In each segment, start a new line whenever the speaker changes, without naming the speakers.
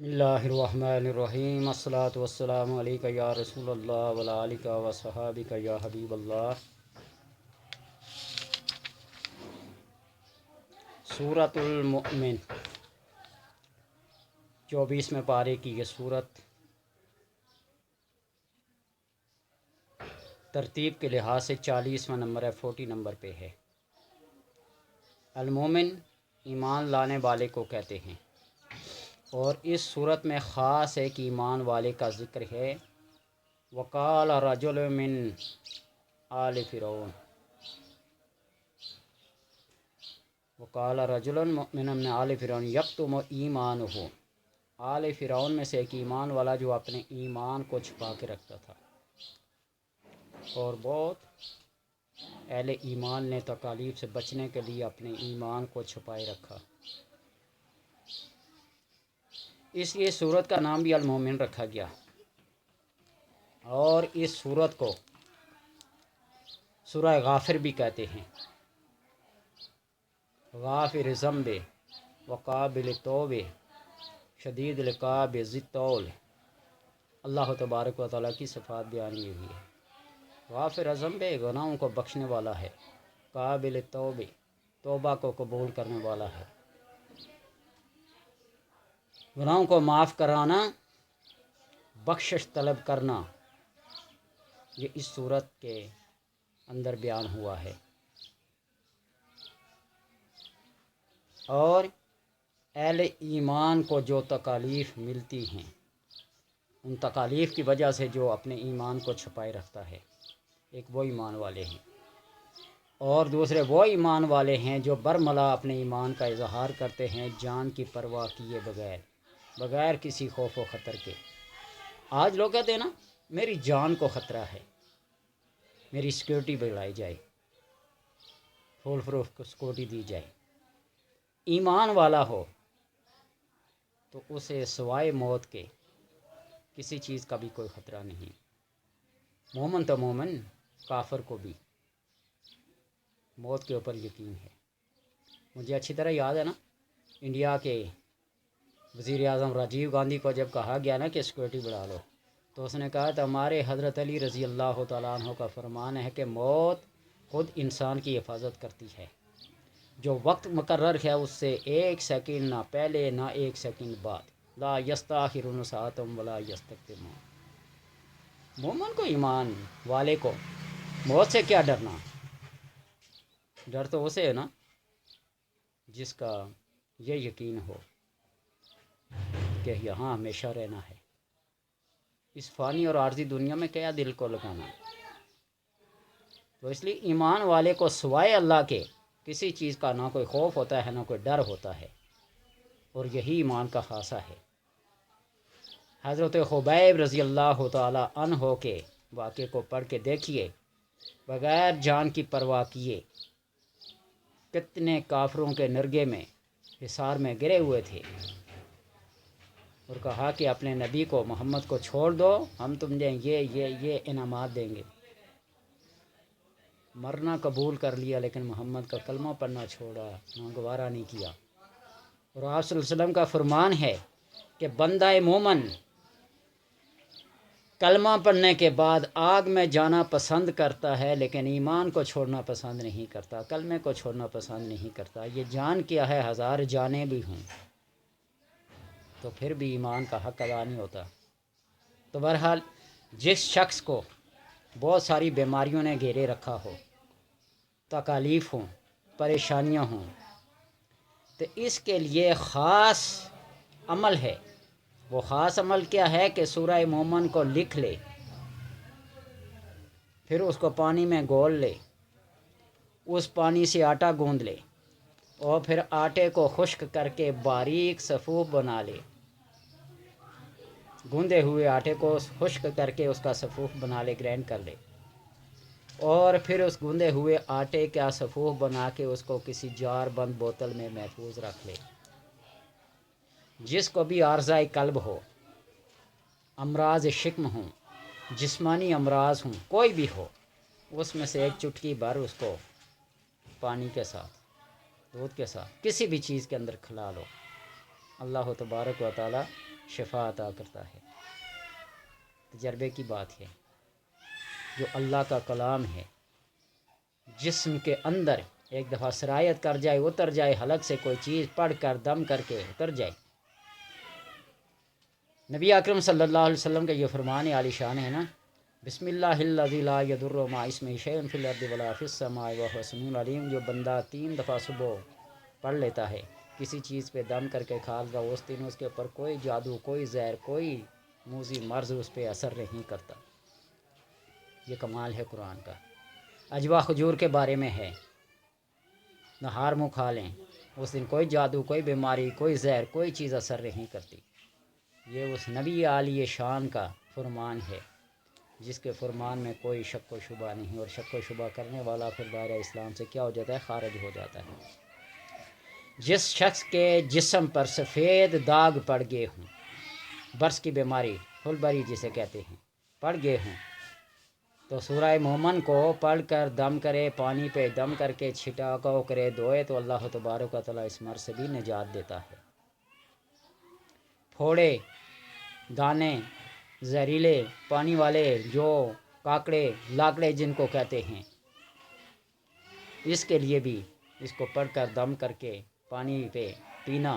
بسم اللہ الرحمن الرحیم الصلاۃ والسلام علیک یا رسول اللہ وعلی آلک و صحابک یا حبیب اللہ۔ سورۃ المؤمن 24ویں پارے کی یہ سورت ترتیب کے لحاظ سے 40واں نمبر ہے، 40 نمبر پہ ہے۔ المومن ایمان لانے والے کو کہتے ہیں، اور اس صورت میں خاص ایک ایمان والے کا ذکر ہے۔ وقال رجل من آل فرعون، وقال رجل مؤمن من آل فرعون یکتم ایمانہ، آل فرعون میں سے ایک ایمان والا جو اپنے ایمان کو چھپا کے رکھتا تھا، اور بہت اہل ایمان نے تکالیف سے بچنے کے لیے اپنے ایمان کو چھپائے رکھا، اس لیے سورت کا نام بھی المومن رکھا گیا۔ اور اس سورت کو سورہ غافر بھی کہتے ہیں، غافر ذنب وقابل توب شدید العقاب ذی الطول۔ اللہ تبارک و تعالیٰ کی صفات بیان کی ہوئی ہے۔ غافر ذنب گناہوں کو بخشنے والا ہے، قابل توب توبہ کو قبول کرنے والا ہے، گناہوں کو معاف کرانا، بخشش طلب کرنا، یہ اس صورت کے اندر بیان ہوا ہے۔ اور اہل ایمان کو جو تکالیف ملتی ہیں، ان تکالیف کی وجہ سے جو اپنے ایمان کو چھپائے رکھتا ہے، ایک وہ ایمان والے ہیں، اور دوسرے وہ ایمان والے ہیں جو برملا اپنے ایمان کا اظہار کرتے ہیں، جان کی پرواہ کیے بغیر کسی خوف و خطر کے۔ آج لوگ کہتے ہیں نا، میری جان کو خطرہ ہے، میری سیکیورٹی بڑھائی جائے، پھول فروخت کو سیکورٹی دی جائے۔ ایمان والا ہو تو اسے سوائے موت کے کسی چیز کا بھی کوئی خطرہ نہیں۔ مومن تو مومن، کافر کو بھی موت کے اوپر یقین ہے۔ مجھے اچھی طرح یاد ہے نا، انڈیا کے وزیر اعظم راجیو گاندھی کو جب کہا گیا نا کہ سیکورٹی بڑھا لو، تو اس نے کہا تو ہمارے حضرت علی رضی اللہ تعالیٰ عنہ کا فرمان ہے کہ موت خود انسان کی حفاظت کرتی ہے، جو وقت مقرر ہے اس سے ایک سیکنڈ نہ پہلے نہ ایک سیکنڈ بعد، لا یستاخرون ساعۃ ولا یستقدمون۔ مومن کو، ایمان والے کو موت سے کیا ڈرنا؟ ڈر تو اسے ہے نا جس کا یہ یقین ہو کہ یہاں ہمیشہ رہنا ہے، اس فانی اور عارضی دنیا میں کیا دل کو لگانا۔ تو اس لیے ایمان والے کو سوائے اللہ کے کسی چیز کا نہ کوئی خوف ہوتا ہے، نہ کوئی ڈر ہوتا ہے، اور یہی ایمان کا خاصہ ہے۔ حضرت خبیب رضی اللہ تعالی عنہ کے واقعے کو پڑھ کے دیکھیے، بغیر جان کی پرواہ کیے کتنے کافروں کے نرگے میں، حصار میں گرے ہوئے تھے، اور کہا کہ اپنے نبی کو، محمد کو چھوڑ دو، ہم تمہیں یہ انعامات دیں گے۔ مرنا قبول کر لیا، لیکن محمد کا کلمہ پڑھنا چھوڑا، ناگوارہ نہیں کیا۔ اور آپ صلی اللہ علیہ وسلم کا فرمان ہے کہ بندہ مومن کلمہ پڑھنے کے بعد آگ میں جانا پسند کرتا ہے، لیکن ایمان کو چھوڑنا پسند نہیں کرتا، کلمے کو چھوڑنا پسند نہیں کرتا۔ یہ جان کیا ہے، 1000 جانیں بھی ہوں تو پھر بھی ایمان کا حق ادا نہیں ہوتا۔ تو بہرحال جس شخص کو بہت ساری بیماریوں نے گھیرے رکھا ہو، تکالیف ہوں، پریشانیاں ہوں، تو اس کے لیے خاص عمل ہے۔ وہ خاص عمل کیا ہے کہ سورہ مومن کو لکھ لے، پھر اس کو پانی میں گھول لے، اس پانی سے آٹا گوندھ لے، اور پھر آٹے کو خشک کر کے باریک صفوف بنا لے، گوندے ہوئے آٹے کو خشک کر کے اس کا صفوف بنا لے، گرینڈ کر لے، اور پھر اس گوندے ہوئے آٹے کا صفوف بنا کے اس کو کسی جار بند بوتل میں محفوظ رکھ لے۔ جس کو بھی عارضہ قلب ہو، امراض شکم ہوں، جسمانی امراض ہوں، کوئی بھی ہو، اس میں سے ایک چٹکی بھر اس کو پانی کے ساتھ، دودھ کے ساتھ، کسی بھی چیز کے اندر کھلا لو، اللہ تبارک و تعالی شفا عطا کرتا ہے۔ تجربے کی بات ہے، جو اللہ کا کلام ہے، جسم کے اندر ایک دفعہ سرایت کر جائے، اتر جائے، حلق سے کوئی چیز پڑھ کر دم کر کے اتر جائے۔ نبی اکرم صلی اللہ علیہ وسلم کا یہ فرمان عالی شان ہے نا، بسم اللہ الذی لا یضر مع اسمہ شیء فی الارض ولا فی السماء وهو السمیع العلیم۔ جو بندہ 3 دفعہ صبح پڑھ لیتا ہے، کسی چیز پہ دم کر کے کھال گا، اس دن اس کے اوپر کوئی جادو، کوئی زہر، کوئی موذی مرض اس پہ اثر نہیں کرتا۔ یہ کمال ہے قرآن کا۔ اجوا کھجور کے بارے میں ہے، نہار منہ کھا لیں، اس دن کوئی جادو، کوئی بیماری، کوئی زہر، کوئی چیز اثر نہیں کرتی۔ یہ اس نبی عالی شان کا فرمان ہے، جس کے فرمان میں کوئی شک و شبہ نہیں، اور شک و شبہ کرنے والا پھر دائرہ اسلام سے کیا ہو جاتا ہے؟ خارج ہو جاتا ہے۔ جس شخص کے جسم پر سفید داغ پڑ گئے ہوں، برس کی بیماری، ہلبری جسے کہتے ہیں، پڑ گئے ہوں، تو سورہ مومن کو پڑھ کر دم کرے، پانی پہ دم کر کے چھٹاکاؤ کرے، دھوئے، تو اللہ تبارک و تعالیٰ اس مرض سے بھی نجات دیتا ہے۔ پھوڑے، دانے، زہریلے پانی والے، جو کاکڑے، لاکڑے جن کو کہتے ہیں، اس کے لیے بھی اس کو پڑھ کر دم کر کے پانی پہ پینا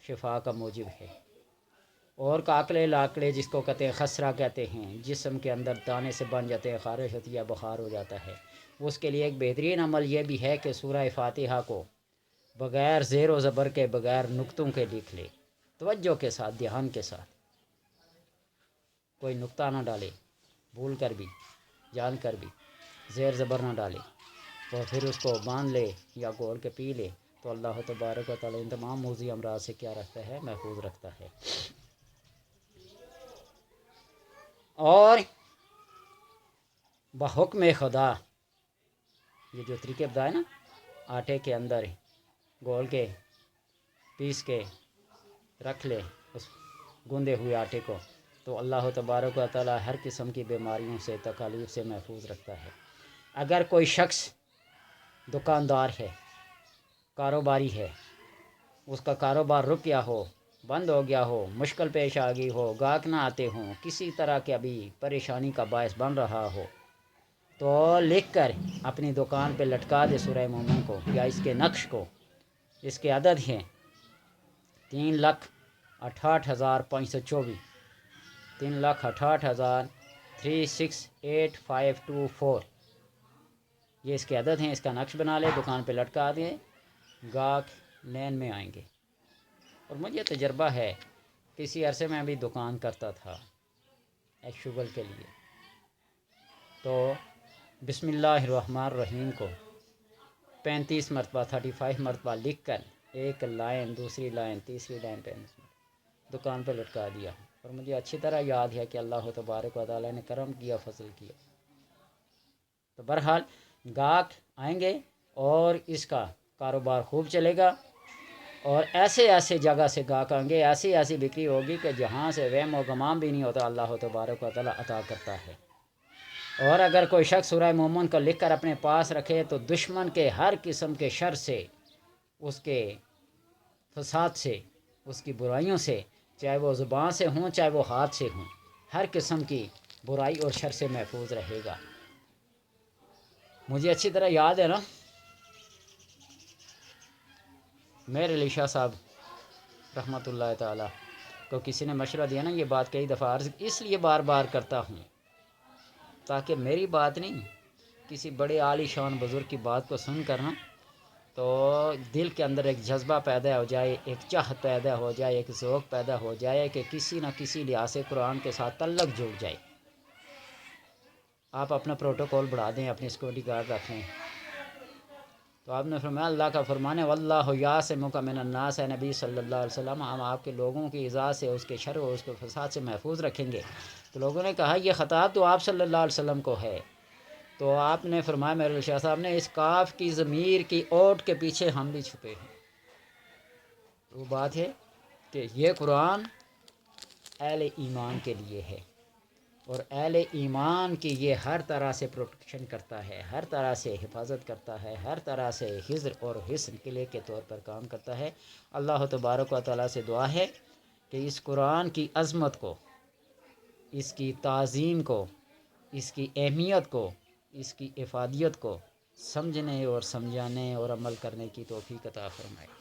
شفا کا موجب ہے۔ اور کاکڑے، لاکڑے جس کو کہتے ہیں، خسرہ کہتے ہیں، جسم کے اندر دانے سے بن جاتے ہیں، خارش ہوتی ہے، بخار ہو جاتا ہے، اس کے لیے ایک بہترین عمل یہ بھی ہے کہ سورہ فاتحہ کو بغیر زیر و زبر کے، بغیر نقطوں کے لکھ لے، توجہ کے ساتھ، دھیان کے ساتھ، کوئی نقطہ نہ ڈالے، بھول کر بھی، جان کر بھی زیر زبر نہ ڈالے، اور پھر اس کو باندھ لے یا گھول کے پی لے، تو اللہ تبارک و تعالیٰ ان تمام موذی امراض سے کیا رکھتا ہے؟ محفوظ رکھتا ہے۔ اور بحکم خدا، یہ جو طریقے بتائے نا، آٹے کے اندر گھول کے، پیس کے رکھ لے اس گوندے ہوئے آٹے کو، تو اللہ تبارک و تعالیٰ ہر قسم کی بیماریوں سے، تکالیف سے محفوظ رکھتا ہے۔ اگر کوئی شخص دکاندار ہے، کاروباری ہے، اس کا کاروبار رک گیا ہو، بند ہو گیا ہو، مشکل پیش آ گئی ہو، گاہک نہ آتے ہوں، کسی طرح کے ابھی پریشانی کا باعث بن رہا ہو، تو لکھ کر اپنی دکان پہ لٹکا دے سورہ مومن کو یا اس کے نقش کو۔ اس کے عدد ہیں 3,68,524، 3,68,368,524، یہ اس کے عدد ہیں۔ اس کا نقش بنا لے، دکان پہ لٹکا دے، گاہک لین میں آئیں گے۔ اور مجھے تجربہ ہے، کسی عرصے میں بھی دکان کرتا تھا ایک شغل کے لیے، تو بسم اللہ الرحمن الرحیم کو 35 مرتبہ 35 مرتبہ لکھ کر، ایک لائن، دوسری لائن، تیسری لائن پہ دکان پہ لٹکا دیا، اور مجھے اچھی طرح یاد ہے کہ اللہ تبارک و تعالیٰ نے کرم کیا، فضل کیا۔ تو بہرحال گاہک آئیں گے اور اس کا کاروبار خوب چلے گا، اور ایسے ایسے جگہ سے گاہک آئیں گے، ایسی ایسی بکری ہوگی کہ جہاں سے وہم و گمان بھی نہیں ہوتا، اللہ تبارک و تعالیٰ عطا کرتا ہے۔ اور اگر کوئی شخص سورہ مومن کو لکھ کر اپنے پاس رکھے، تو دشمن کے ہر قسم کے شر سے، اس کے فساد سے، اس کی برائیوں سے، چاہے وہ زبان سے ہوں، چاہے وہ ہاتھ سے ہوں، ہر قسم کی برائی اور شر سے محفوظ رہے گا۔ مجھے اچھی طرح یاد ہے نا، میرے علی شاہ صاحب رحمۃ اللہ تعالیٰ کو کسی نے مشورہ دیا نا، یہ بات کئی دفعہ عرض اس لیے بار بار کرتا ہوں تاکہ میری بات نہیں، کسی بڑے عالی شان بزرگ کی بات کو سن کر نا، تو دل کے اندر ایک جذبہ پیدا ہو جائے، ایک چاہت پیدا ہو جائے، ایک ذوق پیدا ہو جائے کہ کسی نہ کسی لحاظ سے قرآن کے ساتھ تعلق جڑ جائے۔ آپ اپنا پروٹوکول بڑھا دیں، اپنی سیکورٹی گارڈ رکھ لیں۔ تو آپ نے فرمایا، اللہ کا فرمان ہے، واللہ یعصمک من الناس، ہے نبی صلی اللہ علیہ وسلم، ہم آپ کے لوگوں کی ایذا سے، اس کے شر و اس کے فساد سے محفوظ رکھیں گے۔ تو لوگوں نے کہا یہ خطاب تو آپ صلی اللہ علیہ وسلم کو ہے، تو آپ نے فرمایا، میرے شاہ صاحب نے، اس کاف کی ضمیر کی اوٹ کے پیچھے ہم بھی چھپے ہیں۔ وہ بات ہے کہ یہ قرآن اہل ایمان کے لیے ہے، اور اہل ایمان کی یہ ہر طرح سے پروٹیکشن کرتا ہے، ہر طرح سے حفاظت کرتا ہے، ہر طرح سے حذر اور حصن قلعے کے طور پر کام کرتا ہے۔ اللہ تبارک و تعالیٰ سے دعا ہے کہ اس قرآن کی عظمت کو، اس کی تعظیم کو، اس کی اہمیت کو، اس کی افادیت کو سمجھنے اور سمجھانے اور عمل کرنے کی توفیق عطا فرمائے۔